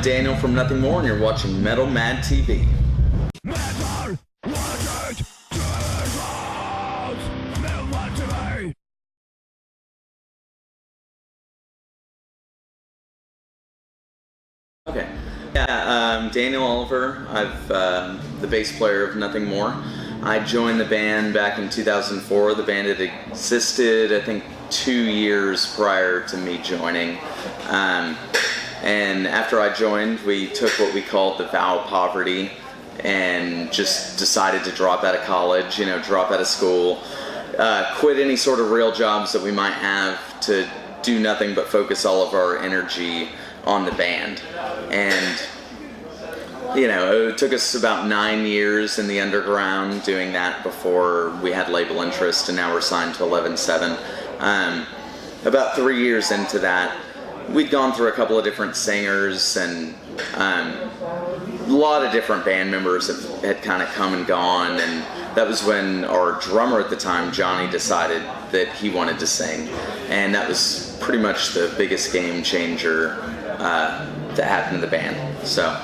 I'm Daniel from Nothing More, and you're watching Metal Mad TV. Metal Mad TV. Okay. Yeah, Daniel Oliver. I'm the bass player of Nothing More. I joined the band back in 2004. The band had existed, I think, 2 years prior to me joining. And after I joined, we took what we called the vow of poverty and just decided to drop out of college, drop out of school, quit any sort of real jobs that we might have to do nothing but focus all of our energy on the band. And it took us about 9 years in the underground doing that before we had label interest, and now we're signed to 11-7. About 3 years into that, we'd gone through a couple of different singers, and a lot of different band members had kind of come and gone, and that was when our drummer at the time, Johnny, decided that he wanted to sing, and that was pretty much the biggest game changer that happened to the band. So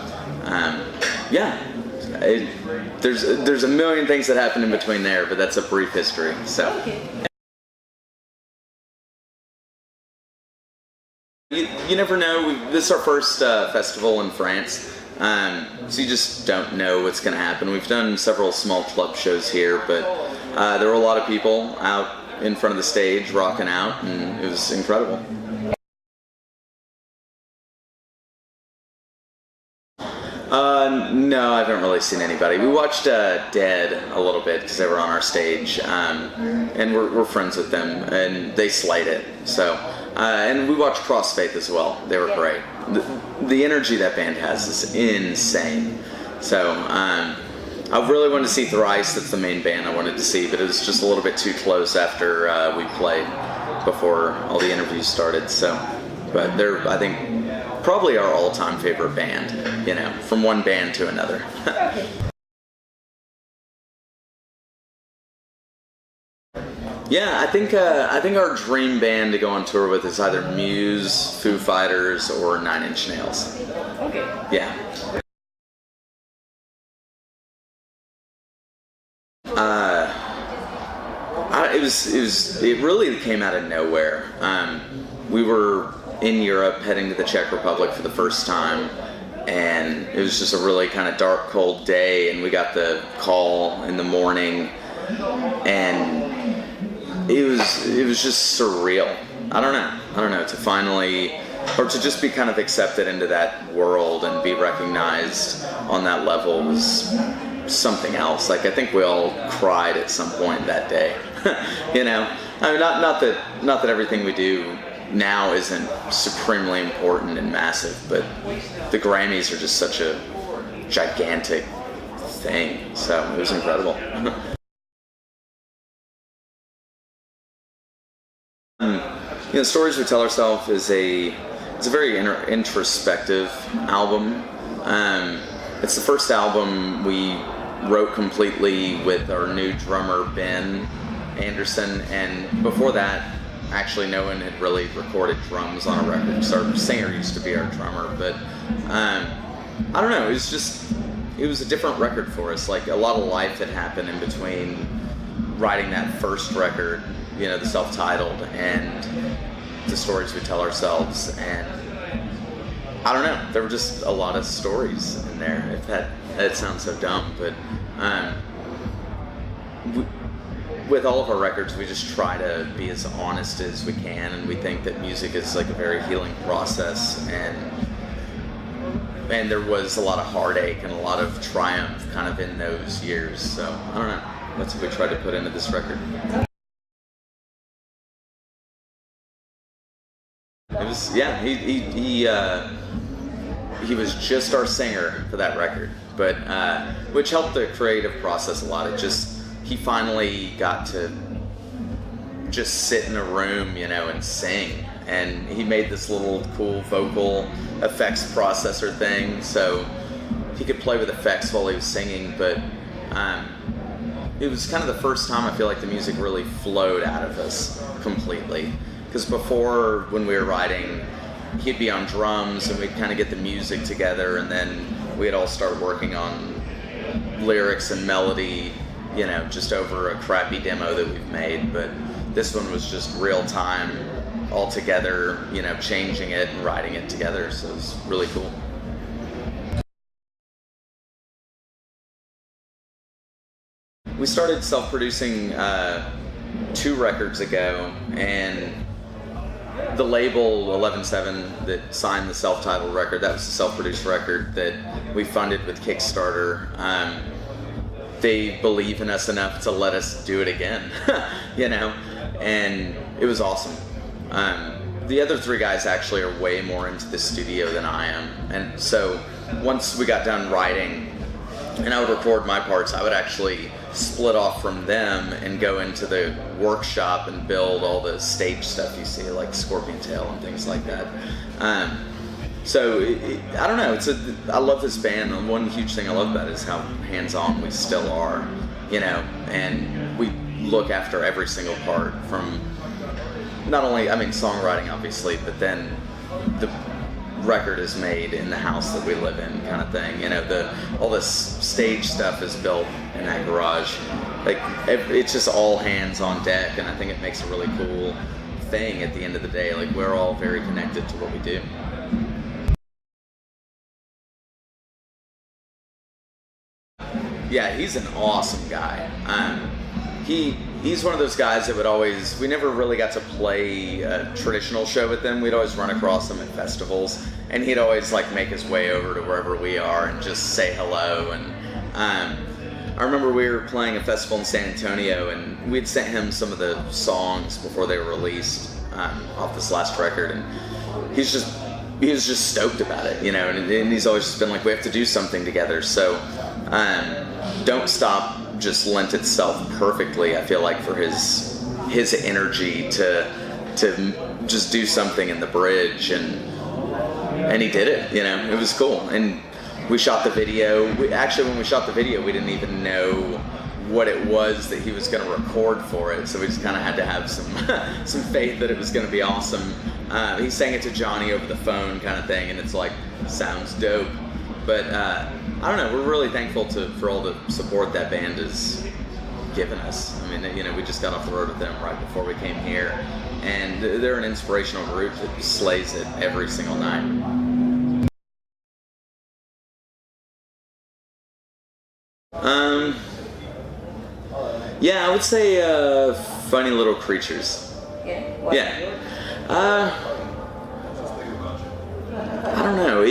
there's a million things that happened in between there, but that's a brief history. So you never know. This is our first festival in France, so you just don't know what's going to happen. We've done several small club shows here, but there were a lot of people out in front of the stage rocking out, and it was incredible. No, I haven't really seen anybody. We watched Dead a little bit because they were on our stage, and we're friends with them, and they slayed it. So, and we watched Crossfaith as well. They were great. The energy that band has is insane. So, I really wanted to see Thrice. That's the main band I wanted to see, but it was just a little bit too close after we played before all the interviews started. So, but they're, I think, probably our all-time favorite band, from one band to another. Yeah, I think our dream band to go on tour with is either Muse, Foo Fighters, or 9 Inch Nails. Okay. Yeah. It really came out of nowhere. We were in Europe, heading to the Czech Republic for the first time, and it was just a really kind of dark, cold day, and we got the call in the morning, and it was just surreal. I don't know, to finally, or to just be kind of accepted into that world and be recognized on that level was something else. Like, I think we all cried at some point that day. I mean, not that everything we do now isn't supremely important and massive, but the Grammys are just such a gigantic thing, so it was incredible. Stories We Tell Ourselve is it's a very introspective album. It's the first album we wrote completely with our new drummer Ben Anderson, and before that, actually, no one had really recorded drums on a record. So our singer used to be our drummer, but I don't know. It was a different record for us. Like, a lot of life had happened in between writing that first record, the self-titled, and the Stories We Tell Ourselves. And I don't know. There were just a lot of stories in there. If that sounds so dumb, but with all of our records, we just try to be as honest as we can, and we think that music is like a very healing process, and there was a lot of heartache and a lot of triumph kind of in those years. So I don't know. That's what we tried to put into this record. It was, yeah. He was just our singer for that record, but which helped the creative process a lot. He finally got to just sit in a room, and sing. And he made this little cool vocal effects processor thing, so he could play with effects while he was singing. But it was kind of the first time I feel like the music really flowed out of us completely. Because before, when we were writing, he'd be on drums, and we'd kind of get the music together, and then we'd all start working on lyrics and melody, just over a crappy demo that we've made. But this one was just real time, all together, changing it and writing it together, so it was really cool. We started self-producing 2 records ago, and the label 11-7 that signed the self-titled record, that was a self-produced record that we funded with Kickstarter. They believe in us enough to let us do it again, and it was awesome. The other 3 guys actually are way more into the studio than I am, and so once we got done writing and I would record my parts, I would actually split off from them and go into the workshop and build all the stage stuff you see, like Scorpion Tail and things like that. So I don't know. I love this band, and one huge thing I love about it is how hands-on we still are, and we look after every single part, from not only, songwriting obviously, but then the record is made in the house that we live in, kind of thing. All this stage stuff is built in that garage. Like, it's just all hands on deck, and I think it makes a really cool thing at the end of the day. Like, we're all very connected to what we do. Yeah, he's an awesome guy. He's one of those guys that would always, we never really got to play a traditional show with him. We'd always run across him at festivals, and he'd always make his way over to wherever we are and just say hello. And I remember we were playing a festival in San Antonio, and we'd sent him some of the songs before they were released off this last record, and he was just stoked about it, and he's always just been like, we have to do something together. So Don't Stop just lent itself perfectly, I feel like, for his energy to just do something in the bridge, and he did it. It was cool. And we shot the video. When we shot the video, we didn't even know what it was that he was going to record for it, so we just kind of had to have some faith that it was going to be awesome. He sang it to Johnny over the phone, kind of thing, and it's like, sounds dope. But I don't know, we're really thankful for all the support that band has given us. We just got off the road with them right before we came here, and they're an inspirational group that slays it every single night. Yeah, I would say Funny Little Creatures. Yeah? What? Yeah. I don't know.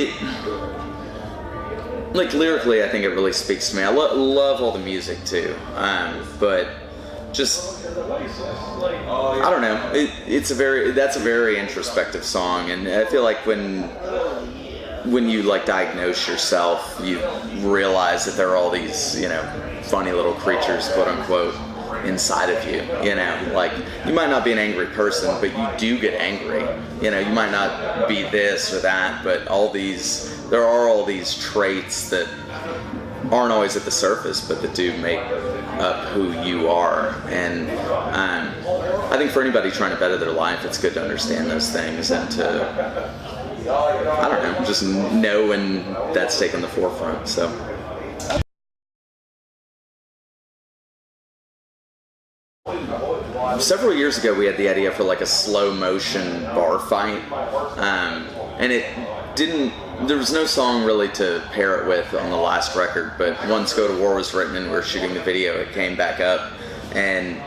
Lyrically, I think it really speaks to me. I love all the music too, but just, I don't know. That's a very introspective song, and I feel like when you diagnose yourself, you realize that there are all these funny little creatures, quote unquote, inside of you. You might not be an angry person, but you do get angry. You might not be this or that, but there are all these traits that aren't always at the surface, but that do make up who you are. And I think for anybody trying to better their life, it's good to understand those things and to, I don't know, just know when that's taken the forefront. So. Several years ago, we had the idea for a slow motion bar fight, and there was no song really to pair it with on the last record, but once Go to War was written and we were shooting the video, it came back up, and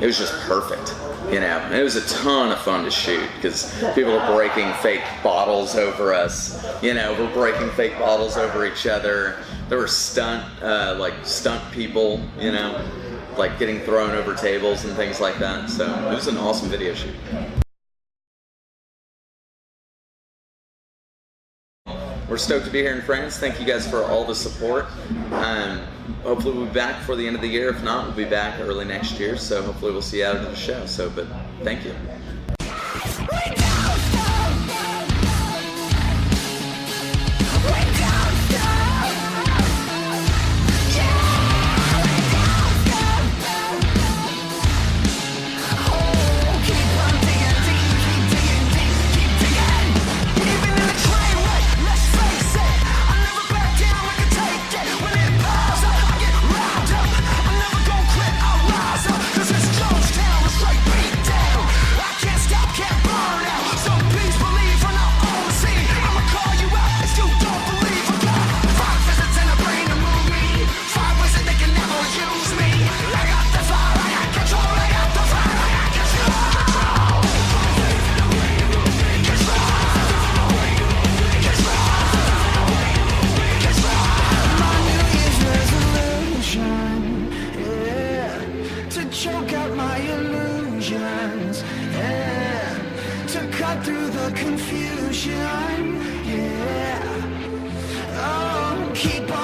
it was just perfect, and it was a ton of fun to shoot, because people are breaking fake bottles over us, we're breaking fake bottles over each other. There were stunt people, getting thrown over tables and things like that. So it was an awesome video shoot. We're stoked to be here in France. Thank you guys for all the support. Hopefully we'll be back before the end of the year. If not, we'll be back early next year. So hopefully we'll see you out at the show. But thank you. keep